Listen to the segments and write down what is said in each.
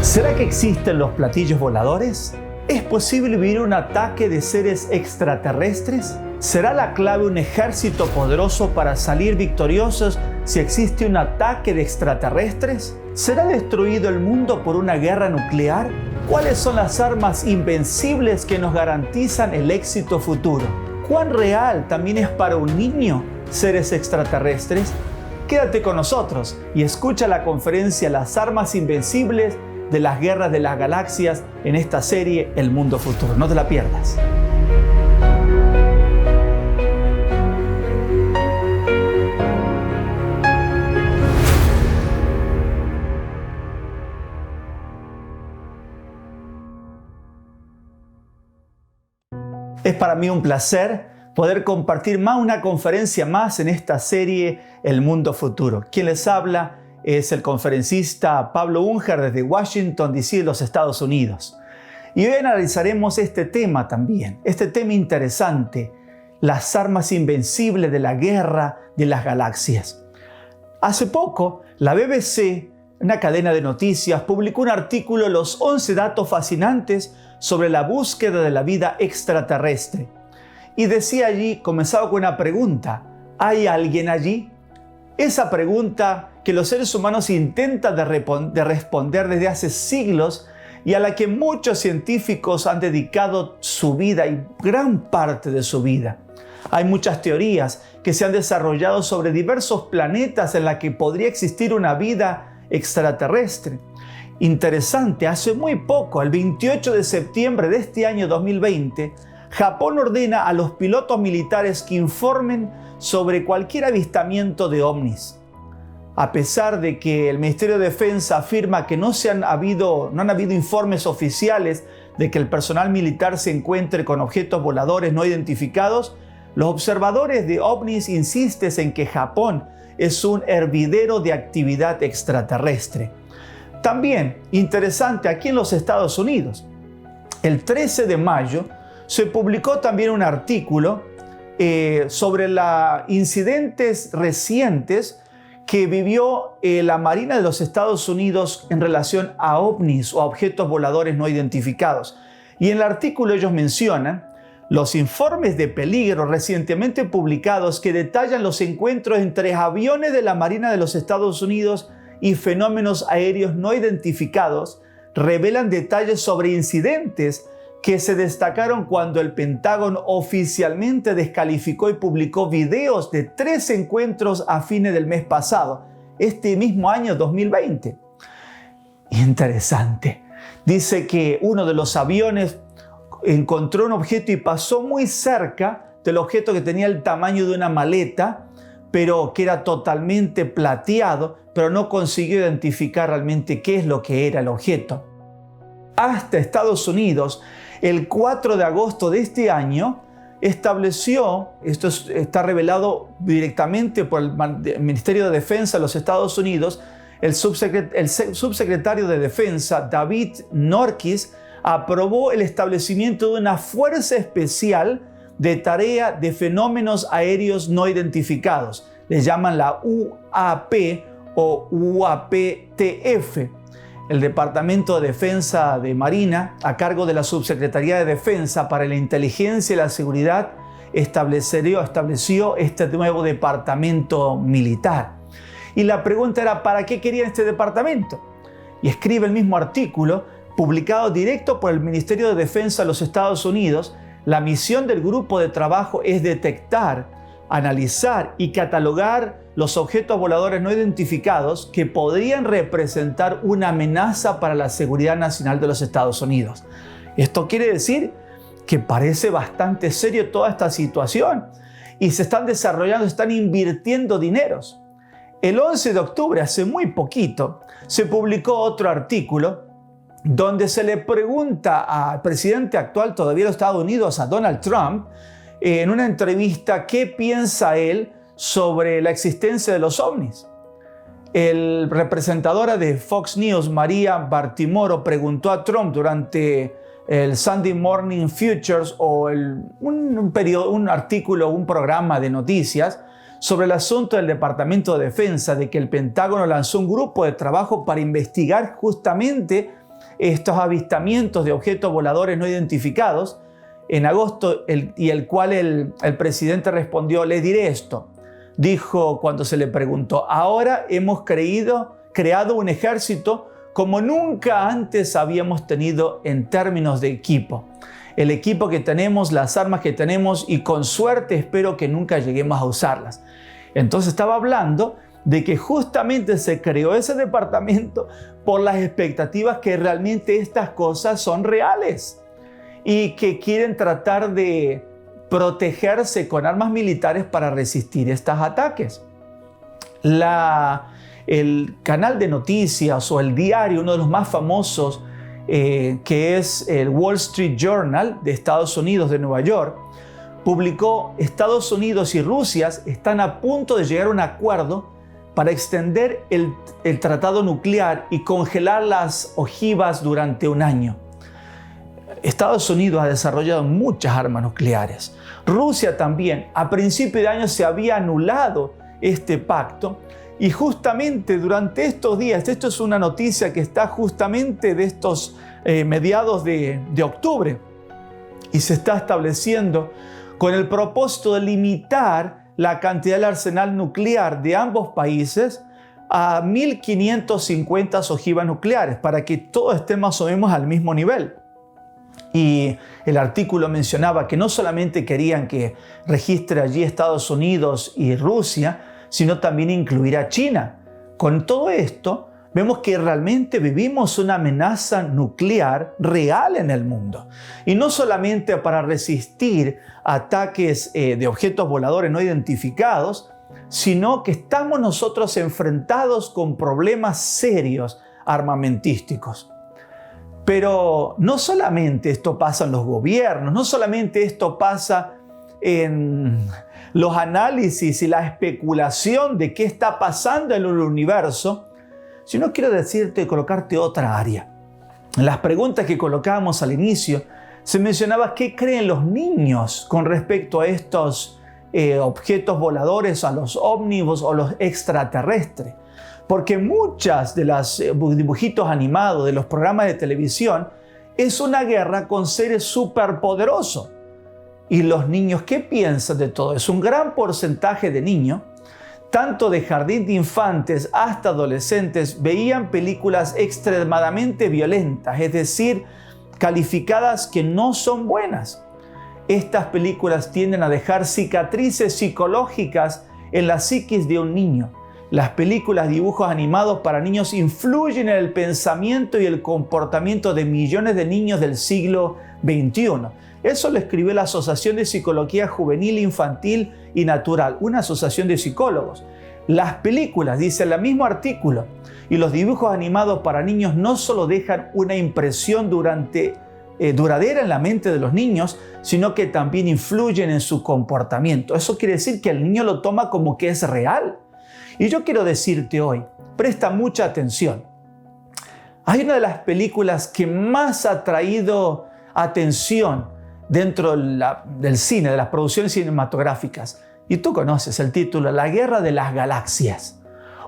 ¿Será que existen los platillos voladores? ¿Es posible vivir un ataque de seres extraterrestres? ¿Será la clave un ejército poderoso para salir victoriosos si existe un ataque de extraterrestres? ¿Será destruido el mundo por una guerra nuclear? ¿Cuáles son las armas invencibles que nos garantizan el éxito futuro? ¿Cuán real también es para un niño seres extraterrestres? Quédate con nosotros y escucha la conferencia Las armas invencibles de las guerras de las galaxias en esta serie El Mundo Futuro. No te la pierdas. Es para mí un placer poder compartir una conferencia más en esta serie El Mundo Futuro. Quien les habla es el conferencista Pablo Unger desde Washington, D.C., los Estados Unidos. Y hoy analizaremos este tema también, este tema interesante, las armas invencibles de la guerra de las galaxias. Hace poco, la BBC, una cadena de noticias, publicó un artículo, Los 11 datos fascinantes sobre la búsqueda de la vida extraterrestre. Y decía allí, comenzaba con una pregunta: ¿hay alguien allí? Esa pregunta que los seres humanos intentan de responder desde hace siglos y a la que muchos científicos han dedicado su vida y gran parte de su vida. Hay muchas teorías que se han desarrollado sobre diversos planetas en la que podría existir una vida extraterrestre. Interesante, hace muy poco, el 28 de septiembre de este año 2020, Japón ordena a los pilotos militares que informen sobre cualquier avistamiento de ovnis. A pesar de que el Ministerio de Defensa afirma que no han habido informes oficiales de que el personal militar se encuentre con objetos voladores no identificados, los observadores de ovnis insisten en que Japón es un hervidero de actividad extraterrestre. También, interesante, aquí en los Estados Unidos, el 13 de mayo se publicó también un artículo sobre los incidentes recientes que vivió la Marina de los Estados Unidos en relación a ovnis o a objetos voladores no identificados. Y en el artículo ellos mencionan los informes de peligro recientemente publicados que detallan los encuentros entre aviones de la Marina de los Estados Unidos y fenómenos aéreos no identificados, revelan detalles sobre incidentes que se destacaron cuando el Pentágono oficialmente descalificó y publicó videos de 3 encuentros a fines del mes pasado, este mismo año 2020. Interesante. Dice que uno de los aviones encontró un objeto y pasó muy cerca del objeto que tenía el tamaño de una maleta, pero que era totalmente plateado, pero no consiguió identificar realmente qué es lo que era el objeto. Hasta Estados Unidos, el 4 de agosto de este año, estableció, esto está revelado directamente por el Ministerio de Defensa de los Estados Unidos, el subsecretario de Defensa, David Norquist, aprobó el establecimiento de una fuerza especial de tarea de fenómenos aéreos no identificados. Le llaman la UAP o UAPTF. El Departamento de Defensa de Marina, a cargo de la Subsecretaría de Defensa para la Inteligencia y la Seguridad, estableció este nuevo departamento militar. Y la pregunta era, ¿para qué querían este departamento? Y escribe el mismo artículo, publicado directo por el Ministerio de Defensa de los Estados Unidos. La misión del grupo de trabajo es detectar, analizar y catalogar los objetos voladores no identificados que podrían representar una amenaza para la seguridad nacional de los Estados Unidos. Esto quiere decir que parece bastante serio toda esta situación y se están desarrollando, están invirtiendo dineros. El 11 de octubre, hace muy poquito, se publicó otro artículo donde se le pregunta al presidente actual todavía de los Estados Unidos, a Donald Trump, en una entrevista, qué piensa él sobre la existencia de los ovnis. El presentadora de Fox News, María Bartiromo, preguntó a Trump durante el Sunday Morning Futures o un artículo, un programa de noticias sobre el asunto del Departamento de Defensa, de que el Pentágono lanzó un grupo de trabajo para investigar justamente estos avistamientos de objetos voladores no identificados en agosto, el cual el presidente respondió: le diré esto. Dijo cuando se le preguntó: ahora hemos creado un ejército como nunca antes habíamos tenido en términos de equipo. El equipo que tenemos, las armas que tenemos, y con suerte espero que nunca lleguemos a usarlas. Entonces estaba hablando de que justamente se creó ese departamento por las expectativas que realmente estas cosas son reales y que quieren tratar de protegerse con armas militares para resistir estos ataques. El canal de noticias o el diario, uno de los más famosos, que es el Wall Street Journal de Estados Unidos, de Nueva York, publicó: Estados Unidos y Rusia están a punto de llegar a un acuerdo para extender el tratado nuclear y congelar las ojivas durante un año. Estados Unidos ha desarrollado muchas armas nucleares. Rusia también. A principios de año se había anulado este pacto. Y justamente durante estos días, esto es una noticia que está justamente de estos mediados de octubre, y se está estableciendo con el propósito de limitar la cantidad del arsenal nuclear de ambos países a 1.550 ojivas nucleares, para que todos estén más o menos al mismo nivel. Y el artículo mencionaba que no solamente querían que registre allí Estados Unidos y Rusia, sino también incluir a China. Con todo esto, vemos que realmente vivimos una amenaza nuclear real en el mundo. Y no solamente para resistir ataques de objetos voladores no identificados, sino que estamos nosotros enfrentados con problemas serios armamentísticos. Pero no solamente esto pasa en los gobiernos, no solamente esto pasa en los análisis y la especulación de qué está pasando en el universo, sino quiero decirte, colocarte otra área. En las preguntas que colocábamos al inicio, se mencionaba qué creen los niños con respecto a estos objetos voladores, a los ómnibus o los extraterrestres. Porque muchas de los dibujitos animados, de los programas de televisión, es una guerra con seres superpoderosos. ¿Y los niños qué piensan de todo eso? Un gran porcentaje de niños, tanto de jardín de infantes hasta adolescentes, veían películas extremadamente violentas, es decir, calificadas que no son buenas. Estas películas tienden a dejar cicatrices psicológicas en la psiquis de un niño. Las películas, dibujos animados para niños influyen en el pensamiento y el comportamiento de millones de niños del siglo XXI. Eso lo escribió la Asociación de Psicología Juvenil, Infantil y Natural, una asociación de psicólogos. Las películas, dice el mismo artículo, y los dibujos animados para niños no solo dejan una impresión duradera en la mente de los niños, sino que también influyen en su comportamiento. Eso quiere decir que el niño lo toma como que es real. Y yo quiero decirte hoy, presta mucha atención. Hay una de las películas que más ha traído atención dentro del cine, de las producciones cinematográficas. Y tú conoces el título, La Guerra de las Galaxias.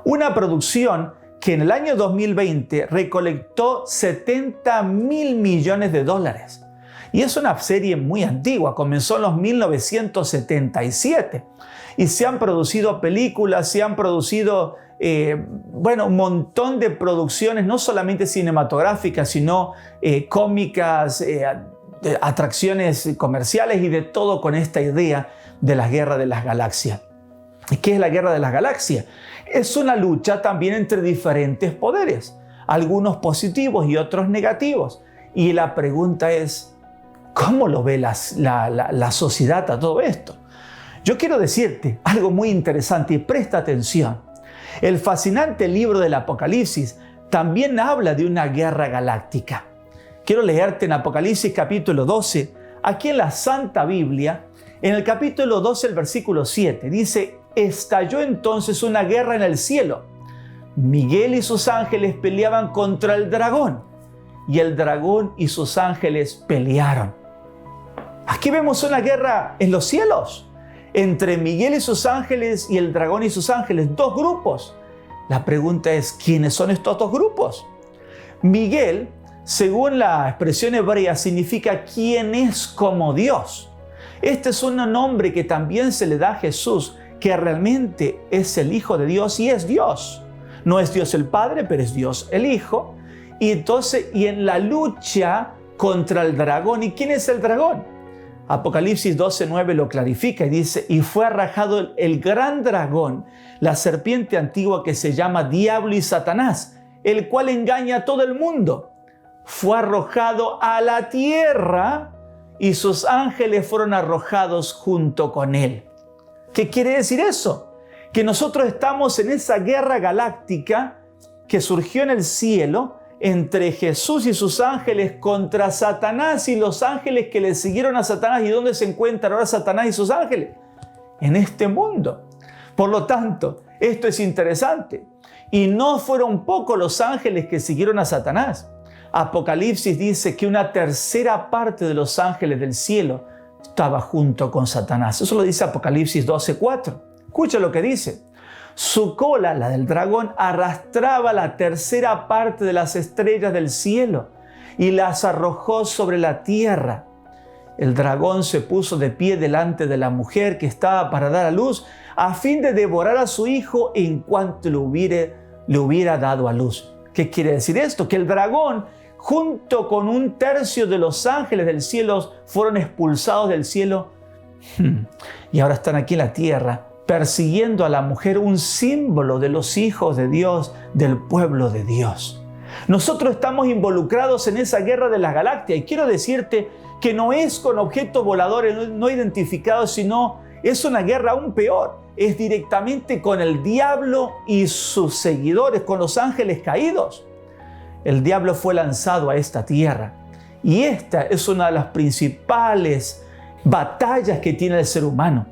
Una producción que en el año 2020 recolectó $70.000 millones. Y es una serie muy antigua, comenzó en los 1977. Y se han producido películas, se han producido un montón de producciones, no solamente cinematográficas, sino cómicas, atracciones comerciales y de todo con esta idea de la Guerra de las Galaxias. ¿Y qué es la Guerra de las Galaxias? Es una lucha también entre diferentes poderes, algunos positivos y otros negativos. Y la pregunta es, ¿cómo lo ve la sociedad a todo esto? Yo quiero decirte algo muy interesante y presta atención. El fascinante libro del Apocalipsis también habla de una guerra galáctica. Quiero leerte en Apocalipsis capítulo 12, aquí en la Santa Biblia, en el capítulo 12, el versículo 7, dice: estalló entonces una guerra en el cielo. Miguel y sus ángeles peleaban contra el dragón, y el dragón y sus ángeles pelearon. Aquí vemos una guerra en los cielos, entre Miguel y sus ángeles y el dragón y sus ángeles, dos grupos. La pregunta es, ¿quiénes son estos dos grupos? Miguel según la expresión hebrea, significa quien es como Dios. Este es un nombre que también se le da a Jesús, que realmente es el Hijo de Dios y es Dios. No es Dios el Padre, pero es Dios el Hijo. Y entonces, y en la lucha contra el dragón. ¿Y quién es el dragón? Apocalipsis 12:9 lo clarifica y dice: y fue arrojado el gran dragón, la serpiente antigua que se llama Diablo y Satanás, el cual engaña a todo el mundo. Fue arrojado a la tierra y sus ángeles fueron arrojados junto con él. ¿Qué quiere decir eso? Que nosotros estamos en esa guerra galáctica que surgió en el cielo entre Jesús y sus ángeles contra Satanás y los ángeles que le siguieron a Satanás. ¿Y dónde se encuentran ahora Satanás y sus ángeles? En este mundo. Por lo tanto, esto es interesante. Y no fueron pocos los ángeles que siguieron a Satanás. Apocalipsis dice que una tercera parte de los ángeles del cielo estaba junto con Satanás. Eso lo dice Apocalipsis 12:4. Escucha lo que dice. Su cola, la del dragón, arrastraba la tercera parte de las estrellas del cielo y las arrojó sobre la tierra. El dragón se puso de pie delante de la mujer que estaba para dar a luz, a fin de devorar a su hijo en cuanto le hubiera dado a luz. ¿Qué quiere decir esto? Que el dragón, junto con un tercio de los ángeles del cielo, fueron expulsados del cielo y ahora están aquí en la tierra, persiguiendo a la mujer, un símbolo de los hijos de Dios, del pueblo de Dios. Nosotros estamos involucrados en esa guerra de las galaxias, y quiero decirte que no es con objetos voladores no identificados, sino es una guerra aún peor. Es directamente con el diablo y sus seguidores, con los ángeles caídos. El diablo fue lanzado a esta tierra, y esta es una de las principales batallas que tiene el ser humano.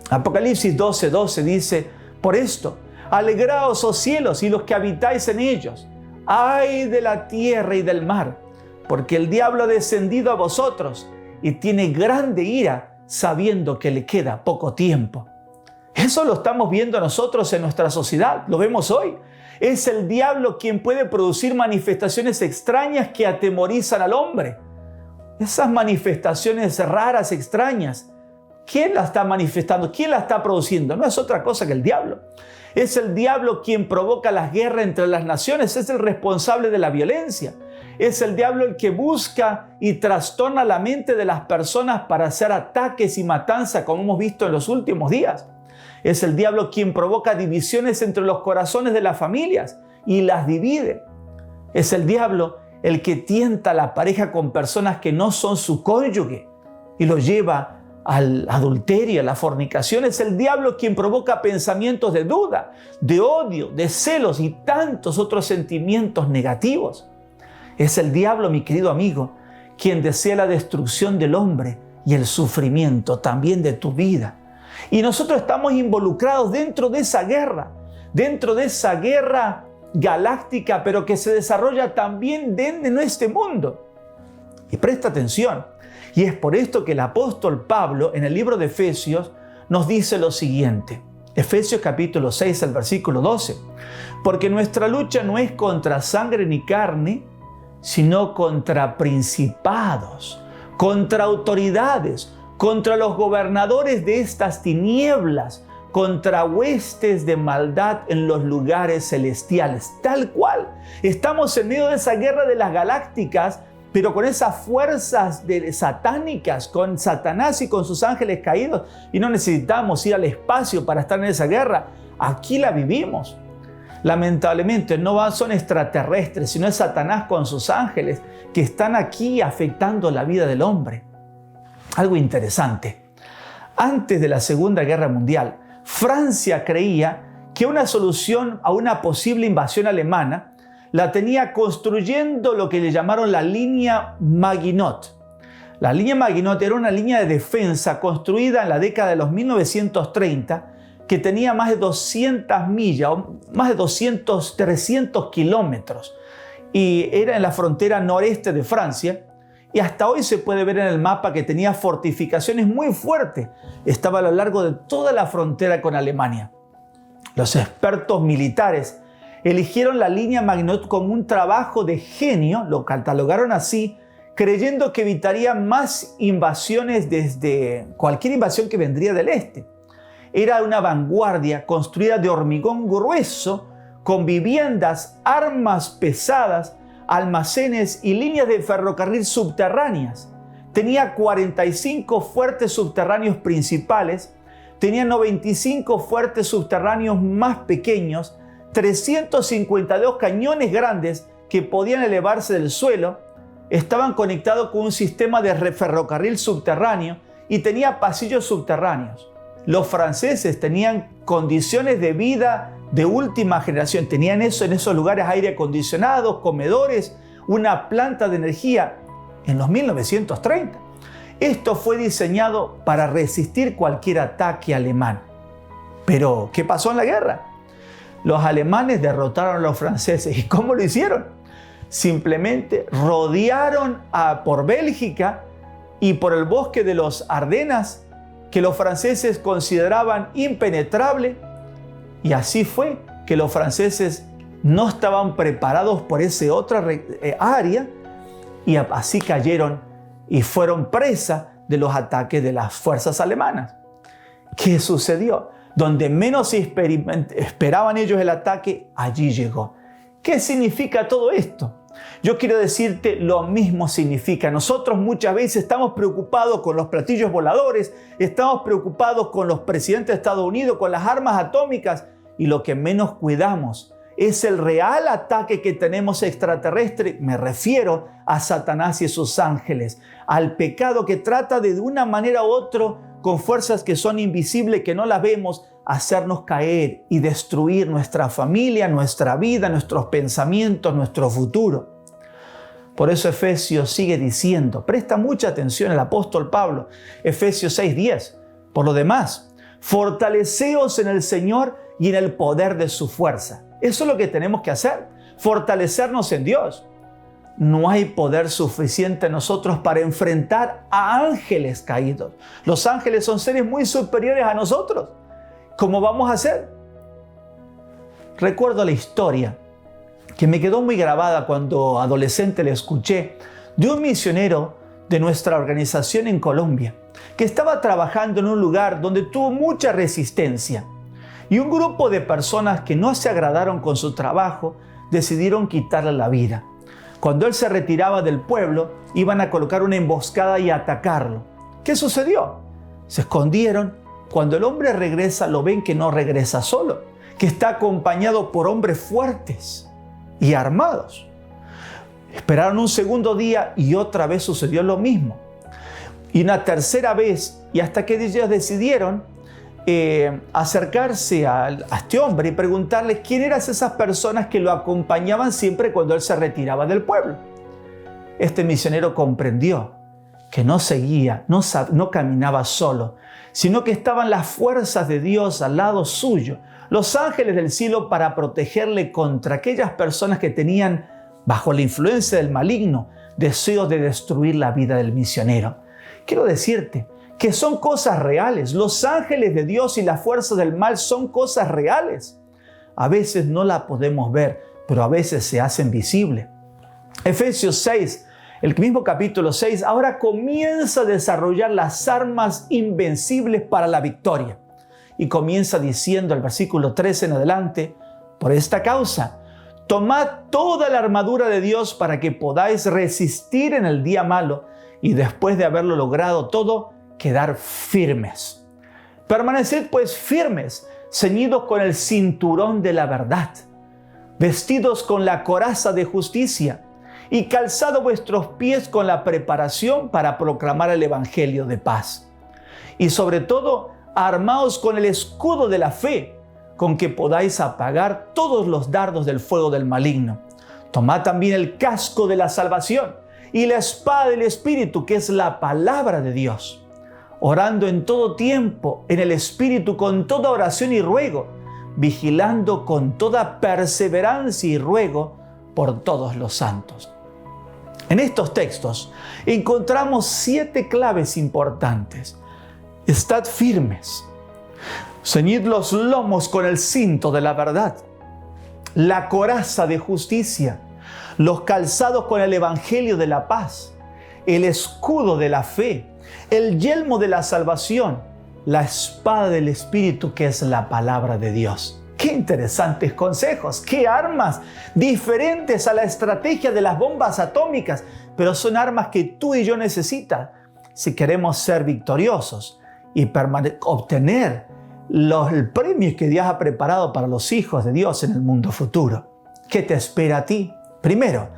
Apocalipsis 12:12 dice: por esto, alegraos, oh cielos, y los que habitáis en ellos. Ay de la tierra y del mar, porque el diablo ha descendido a vosotros y tiene grande ira, sabiendo que le queda poco tiempo. Eso lo estamos viendo nosotros en nuestra sociedad, lo vemos hoy. Es el diablo quien puede producir manifestaciones extrañas que atemorizan al hombre. Esas manifestaciones raras, extrañas, ¿quién la está manifestando? ¿Quién la está produciendo? No es otra cosa que el diablo. Es el diablo quien provoca las guerras entre las naciones, es el responsable de la violencia. Es el diablo el que busca y trastorna la mente de las personas para hacer ataques y matanza, como hemos visto en los últimos días. Es el diablo quien provoca divisiones entre los corazones de las familias y las divide. Es el diablo el que tienta a la pareja con personas que no son su cónyuge y lo lleva al adulterio, a la fornicación. Es el diablo quien provoca pensamientos de duda, de odio, de celos y tantos otros sentimientos negativos. Es el diablo, mi querido amigo, quien desea la destrucción del hombre y el sufrimiento también de tu vida. Y nosotros estamos involucrados dentro de esa guerra galáctica, pero que se desarrolla también dentro de este mundo. Y presta atención. Y es por esto que el apóstol Pablo, en el libro de Efesios, nos dice lo siguiente. Efesios capítulo 6, el versículo 12. Porque nuestra lucha no es contra sangre ni carne, sino contra principados, contra autoridades, contra los gobernadores de estas tinieblas, contra huestes de maldad en los lugares celestiales. Tal cual. Estamos en medio de esa guerra de las galácticas, pero con esas fuerzas satánicas, con Satanás y con sus ángeles caídos. Y no necesitamos ir al espacio para estar en esa guerra. Aquí la vivimos. Lamentablemente no son extraterrestres, sino es Satanás con sus ángeles que están aquí afectando la vida del hombre. Algo interesante. Antes de la Segunda Guerra Mundial, Francia creía que una solución a una posible invasión alemana la tenía construyendo lo que le llamaron la línea Maginot. La línea Maginot era una línea de defensa construida en la década de los 1930 que tenía más de 200 millas, más de 300 kilómetros, y era en la frontera noreste de Francia. Y hasta hoy se puede ver en el mapa que tenía fortificaciones muy fuertes. Estaba a lo largo de toda la frontera con Alemania. Los expertos militares eligieron la línea Maginot como un trabajo de genio, lo catalogaron así, creyendo que evitaría más invasiones desde cualquier invasión que vendría del este. Era una vanguardia construida de hormigón grueso, con viviendas, armas pesadas, almacenes y líneas de ferrocarril subterráneas. Tenía 45 fuertes subterráneos principales, tenía 95 fuertes subterráneos más pequeños, 352 cañones grandes que podían elevarse del suelo, estaban conectados con un sistema de ferrocarril subterráneo y tenía pasillos subterráneos. Los franceses tenían condiciones de vida de última generación. Tenían eso en esos lugares, aire acondicionado, comedores, una planta de energía en los 1930. Esto fue diseñado para resistir cualquier ataque alemán. Pero, ¿qué pasó en la guerra? Los alemanes derrotaron a los franceses. ¿Y cómo lo hicieron? Simplemente rodearon por Bélgica y por el bosque de los Ardenas, que los franceses consideraban impenetrable, y así fue que los franceses no estaban preparados por esa otra área, y así cayeron y fueron presa de los ataques de las fuerzas alemanas. ¿Qué sucedió? Donde menos esperaban ellos el ataque, allí llegó. ¿Qué significa todo esto? Yo quiero decirte, lo mismo significa. Nosotros muchas veces estamos preocupados con los platillos voladores, estamos preocupados con los presidentes de Estados Unidos, con las armas atómicas, y lo que menos cuidamos es el real ataque que tenemos extraterrestre. Me refiero a Satanás y sus ángeles, al pecado que trata de una manera u otra, con fuerzas que son invisibles, que no las vemos, hacernos caer y destruir nuestra familia, nuestra vida, nuestros pensamientos, nuestro futuro. Por eso Efesios sigue diciendo, presta mucha atención el apóstol Pablo, Efesios 6:10. Por lo demás, fortaleceos en el Señor y en el poder de su fuerza. Eso es lo que tenemos que hacer, fortalecernos en Dios. No hay poder suficiente en nosotros para enfrentar a ángeles caídos. Los ángeles son seres muy superiores a nosotros. ¿Cómo vamos a hacer? Recuerdo la historia que me quedó muy grabada cuando adolescente la escuché, de un misionero de nuestra organización en Colombia, que estaba trabajando en un lugar donde tuvo mucha resistencia. Y un grupo de personas que no se agradaron con su trabajo decidieron quitarle la vida. Cuando él se retiraba del pueblo, iban a colocar una emboscada y atacarlo. ¿Qué sucedió? Se escondieron. Cuando el hombre regresa, lo ven que no regresa solo, que está acompañado por hombres fuertes y armados. Esperaron un segundo día y otra vez sucedió lo mismo. Y una tercera vez, y hasta que ellos decidieron acercarse a este hombre y preguntarle quién eran esas personas que lo acompañaban siempre cuando él se retiraba del pueblo. Este misionero comprendió que no seguía, no caminaba solo, sino que estaban las fuerzas de Dios al lado suyo, los ángeles del cielo, para protegerle contra aquellas personas que tenían, bajo la influencia del maligno, deseos de destruir la vida del misionero. Quiero decirte que son cosas reales. Los ángeles de Dios y las fuerzas del mal son cosas reales. A veces no la podemos ver, pero a veces se hacen visibles. Efesios 6, el mismo capítulo 6, ahora comienza a desarrollar las armas invencibles para la victoria. Y comienza diciendo el versículo 13 en adelante, por esta causa, tomad toda la armadura de Dios para que podáis resistir en el día malo y después de haberlo logrado todo, quedar firmes. Permaneced pues firmes, ceñidos con el cinturón de la verdad, vestidos con la coraza de justicia y calzados vuestros pies con la preparación para proclamar el evangelio de paz. Y sobre todo, armaos con el escudo de la fe, con que podáis apagar todos los dardos del fuego del maligno. Tomad también el casco de la salvación y la espada del Espíritu, que es la palabra de Dios, orando en todo tiempo en el Espíritu con toda oración y ruego, vigilando con toda perseverancia y ruego por todos los santos. En estos textos encontramos 7 claves importantes. Estad firmes. Ceñid los lomos con el cinto de la verdad. la coraza de justicia, los calzados con el evangelio de la paz, el escudo de la fe, el yelmo de la salvación, la espada del Espíritu, que es la palabra de Dios. ¡Qué interesantes consejos! ¡Qué armas diferentes a la estrategia de las bombas atómicas! Pero son armas que tú y yo necesitas si queremos ser victoriosos y obtener el premio que Dios ha preparado para los hijos de Dios en el mundo futuro. ¿Qué te espera a ti? Primero,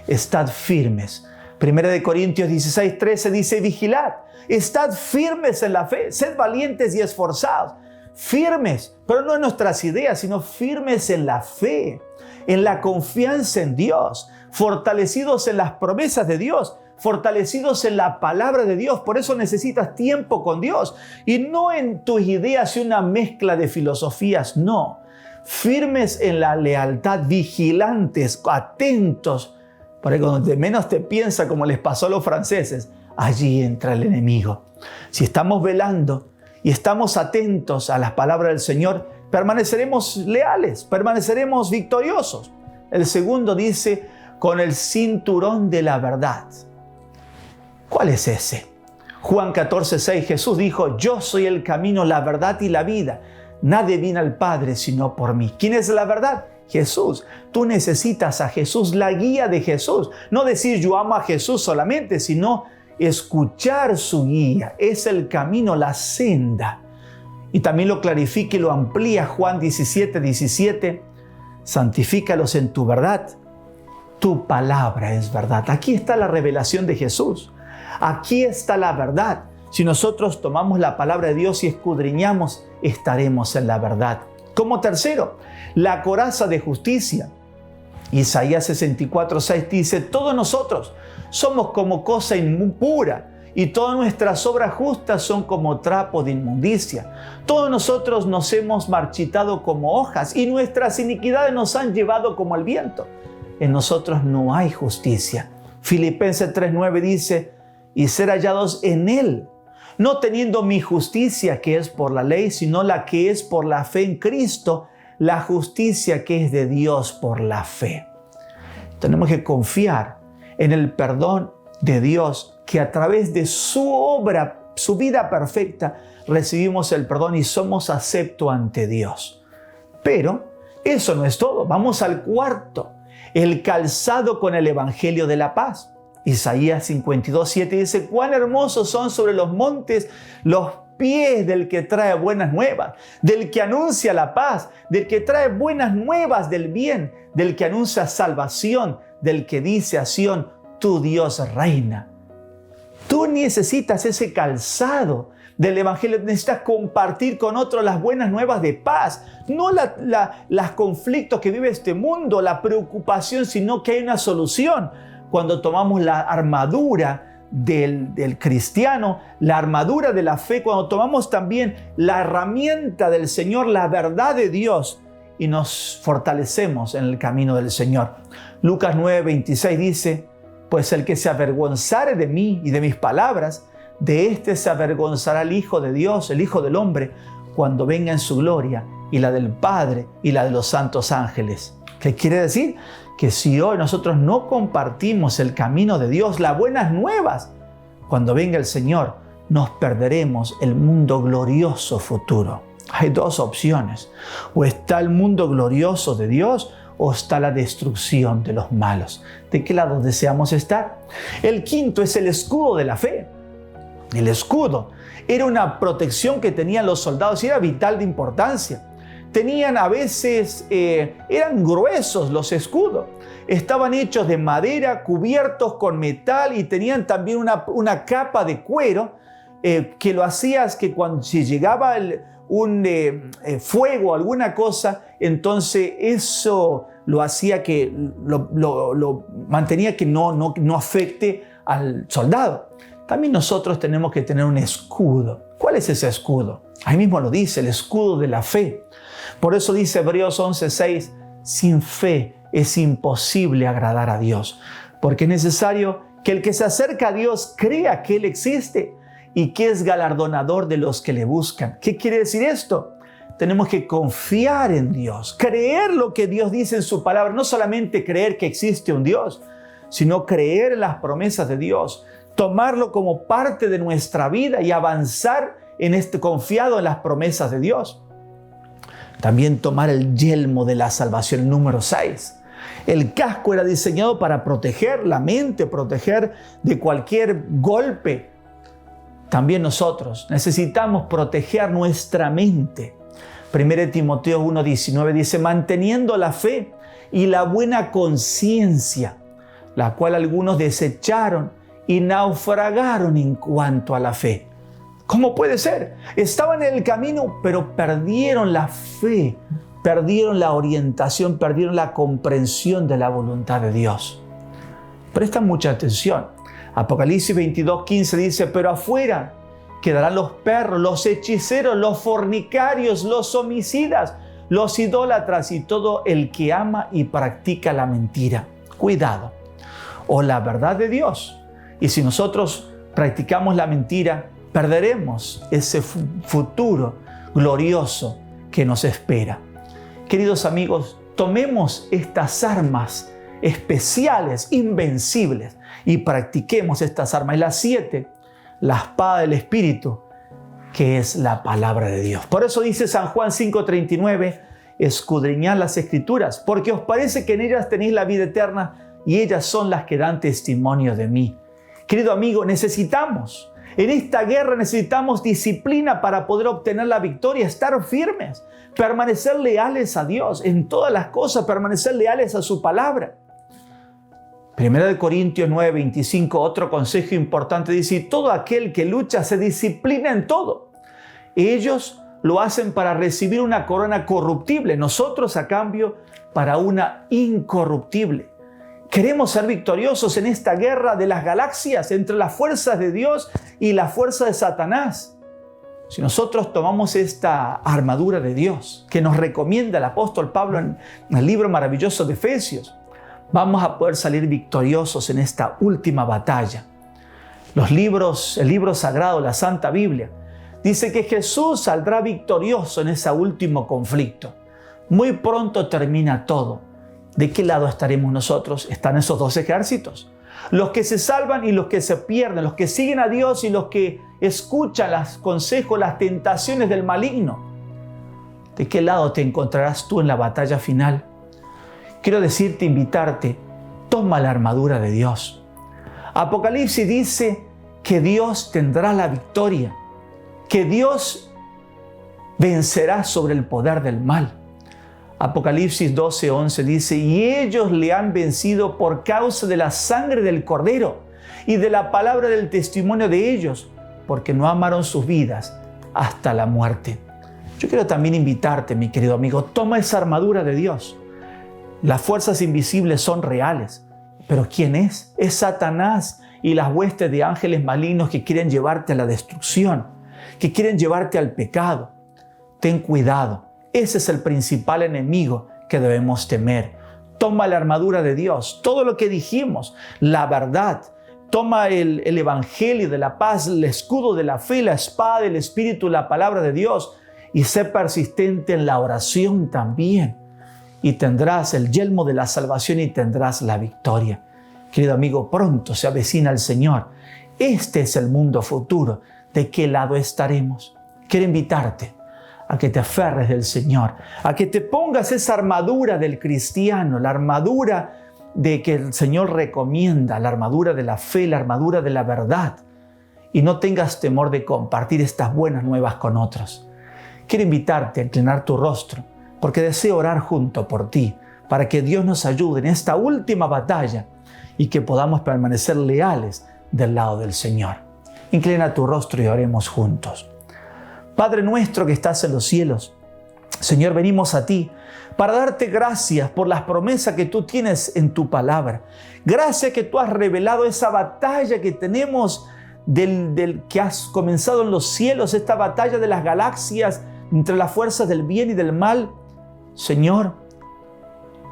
estad firmes. 1 Corintios 16:13 dice: vigilad, estad firmes en la fe, sed valientes y esforzados. Firmes, pero no en nuestras ideas, sino firmes en la fe, en la confianza en Dios, fortalecidos en las promesas de Dios, fortalecidos en la palabra de Dios. Por eso necesitas tiempo con Dios y no en tus ideas y una mezcla de filosofías, no. Firmes en la lealtad, vigilantes, atentos, porque cuando menos te piensa, como les pasó a los franceses, allí entra el enemigo. Si estamos velando y estamos atentos a las palabras del Señor, permaneceremos leales, permaneceremos victoriosos. El segundo dice: con el cinturón de la verdad. ¿Cuál es ese? Juan 14:6, Jesús dijo: yo soy el camino, la verdad y la vida. Nadie viene al Padre sino por mí. ¿Quién es la verdad? Jesús. Tú necesitas a Jesús, la guía de Jesús. No decir yo amo a Jesús solamente, sino escuchar su guía. Es el camino, la senda. Y también lo clarifica y lo amplía Juan 17:17. Santifícalos en tu verdad. Tu palabra es verdad. Aquí está la revelación de Jesús. Aquí está la verdad. Si nosotros tomamos la palabra de Dios y escudriñamos, estaremos en la verdad. Como tercero, la coraza de justicia. Isaías 64:6 dice: todos nosotros somos como cosa impura y todas nuestras obras justas son como trapo de inmundicia. Todos nosotros nos hemos marchitado como hojas y nuestras iniquidades nos han llevado como el viento. En nosotros no hay justicia. Filipenses 3:9 dice: y ser hallados en Él, no teniendo mi justicia que es por la ley, sino la que es por la fe en Cristo, la justicia que es de Dios por la fe. Tenemos que confiar en el perdón de Dios, que a través de su obra, su vida perfecta, recibimos el perdón y somos aceptos ante Dios. Pero eso no es todo. Vamos al cuarto: el calzado con el evangelio de la paz. Isaías 52:7 dice: cuán hermosos son sobre los montes los pies del que trae buenas nuevas, del que anuncia la paz, del que trae buenas nuevas del bien, del que anuncia salvación, del que dice a Sión: tu Dios reina. Tú necesitas ese calzado del evangelio, necesitas compartir con otros las buenas nuevas de paz, no los conflictos que vive este mundo, la preocupación, sino que hay una solución. Cuando tomamos la armadura del cristiano, la armadura de la fe, cuando tomamos también la herramienta del Señor, la verdad de Dios, y nos fortalecemos en el camino del Señor. Lucas 9:26 dice: pues el que se avergonzare de mí y de mis palabras, de éste se avergonzará el Hijo de Dios, el Hijo del Hombre, cuando venga en su gloria, y la del Padre y la de los santos ángeles. ¿Qué quiere decir? Que si hoy nosotros no compartimos el camino de Dios, las buenas nuevas, cuando venga el Señor, nos perderemos el mundo glorioso futuro. Hay dos opciones: o está el mundo glorioso de Dios, o está la destrucción de los malos. ¿De qué lado deseamos estar? El quinto es el escudo de la fe. El escudo era una protección que tenían los soldados y era vital de importancia. Tenían a veces, eran gruesos los escudos. Estaban hechos de madera, cubiertos con metal, y tenían también una capa de cuero que lo hacías que cuando si llegaba un fuego o alguna cosa, entonces eso lo hacía que lo mantenía que no afecte al soldado. También nosotros tenemos que tener un escudo. ¿Cuál es ese escudo? Ahí mismo lo dice: el escudo de la fe. Por eso dice Hebreos 11:6: sin fe es imposible agradar a Dios, porque es necesario que el que se acerca a Dios crea que Él existe y que es galardonador de los que le buscan. ¿Qué quiere decir esto? tenemos que confiar en Dios, creer lo que Dios dice en su palabra, no solamente creer que existe un Dios, sino creer en las promesas de Dios, tomarlo como parte de nuestra vida y avanzar confiado en las promesas de Dios. También tomar el yelmo de la salvación, número 6. El casco era diseñado para proteger la mente, proteger de cualquier golpe. También nosotros necesitamos proteger nuestra mente. 1 Timoteo 1:19 dice, manteniendo la fe y la buena conciencia, la cual algunos desecharon y naufragaron en cuanto a la fe. ¿Cómo puede ser? Estaban en el camino, pero perdieron la fe, perdieron la orientación, perdieron la comprensión de la voluntad de Dios. Presta mucha atención. Apocalipsis 22:15 dice, pero afuera quedarán los perros, los hechiceros, los fornicarios, los homicidas, los idólatras y todo el que ama y practica la mentira. Cuidado. O la verdad de Dios. Y si nosotros practicamos la mentira, perderemos ese futuro glorioso que nos espera. Queridos amigos, tomemos estas armas especiales, invencibles, y practiquemos estas armas. Y las 7, la espada del Espíritu, que es la palabra de Dios. Por eso dice San Juan 5:39, escudriñad las Escrituras, porque os parece que en ellas tenéis la vida eterna, y ellas son las que dan testimonio de mí. Querido amigo, en esta guerra necesitamos disciplina para poder obtener la victoria, estar firmes, permanecer leales a Dios en todas las cosas, permanecer leales a su palabra. 1 Corintios 9:25, otro consejo importante, dice, todo aquel que lucha se disciplina en todo. Ellos lo hacen para recibir una corona corruptible, nosotros a cambio para una incorruptible. Queremos ser victoriosos en esta guerra de las galaxias entre las fuerzas de Dios y la fuerza de Satanás. Si nosotros tomamos esta armadura de Dios que nos recomienda el apóstol Pablo en el libro maravilloso de Efesios, vamos a poder salir victoriosos en esta última batalla. El libro sagrado, la Santa Biblia, dice que Jesús saldrá victorioso en ese último conflicto. Muy pronto termina todo. ¿De qué lado estaremos nosotros? Están esos dos ejércitos. Los que se salvan y los que se pierden, los que siguen a Dios y los que escuchan los consejos, las tentaciones del maligno. ¿De qué lado te encontrarás tú en la batalla final? Quiero decirte, invitarte, toma la armadura de Dios. Apocalipsis dice que Dios tendrá la victoria, que Dios vencerá sobre el poder del mal. Apocalipsis 12:11 dice, y ellos le han vencido por causa de la sangre del Cordero y de la palabra del testimonio de ellos, porque no amaron sus vidas hasta la muerte. Yo quiero también invitarte, mi querido amigo, toma esa armadura de Dios. Las fuerzas invisibles son reales, pero ¿quién es? Es Satanás y las huestes de ángeles malignos que quieren llevarte a la destrucción, que quieren llevarte al pecado. Ten cuidado. Ese es el principal enemigo que debemos temer. Toma la armadura de Dios, todo lo que dijimos, la verdad. Toma el evangelio de la paz, el escudo de la fe, la espada del Espíritu, la palabra de Dios. Y sé persistente en la oración también. Y tendrás el yelmo de la salvación y tendrás la victoria. Querido amigo, pronto se avecina el Señor. Este es el mundo futuro. ¿De qué lado estaremos? Quiero invitarte a que te aferres del Señor, a que te pongas esa armadura del cristiano, la armadura de que el Señor recomienda, la armadura de la fe, la armadura de la verdad, y no tengas temor de compartir estas buenas nuevas con otros. Quiero invitarte a inclinar tu rostro, porque deseo orar junto por ti, para que Dios nos ayude en esta última batalla y que podamos permanecer leales del lado del Señor. Inclina tu rostro y oremos juntos. Padre nuestro que estás en los cielos, Señor, venimos a ti para darte gracias por las promesas que tú tienes en tu palabra. Gracias que tú has revelado esa batalla que tenemos del que has comenzado en los cielos, esta batalla de las galaxias entre las fuerzas del bien y del mal. Señor,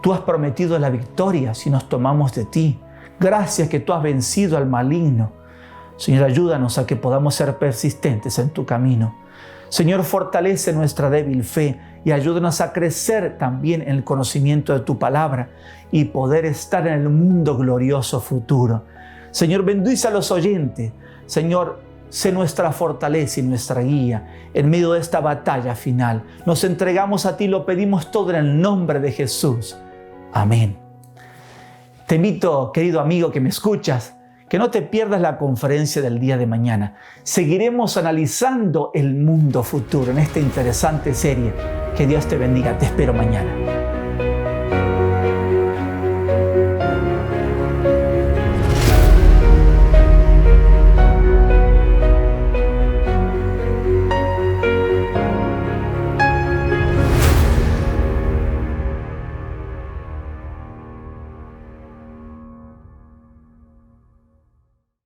tú has prometido la victoria si nos tomamos de ti. Gracias que tú has vencido al maligno. Señor, ayúdanos a que podamos ser persistentes en tu camino. Señor, fortalece nuestra débil fe y ayúdanos a crecer también en el conocimiento de tu palabra y poder estar en el mundo glorioso futuro. Señor, bendice a los oyentes. Señor, sé nuestra fortaleza y nuestra guía en medio de esta batalla final. Nos entregamos a ti, lo pedimos todo en el nombre de Jesús. Amén. Te invito, querido amigo que me escuchas, que no te pierdas la conferencia del día de mañana. Seguiremos analizando el mundo futuro en esta interesante serie. Que Dios te bendiga. Te espero mañana.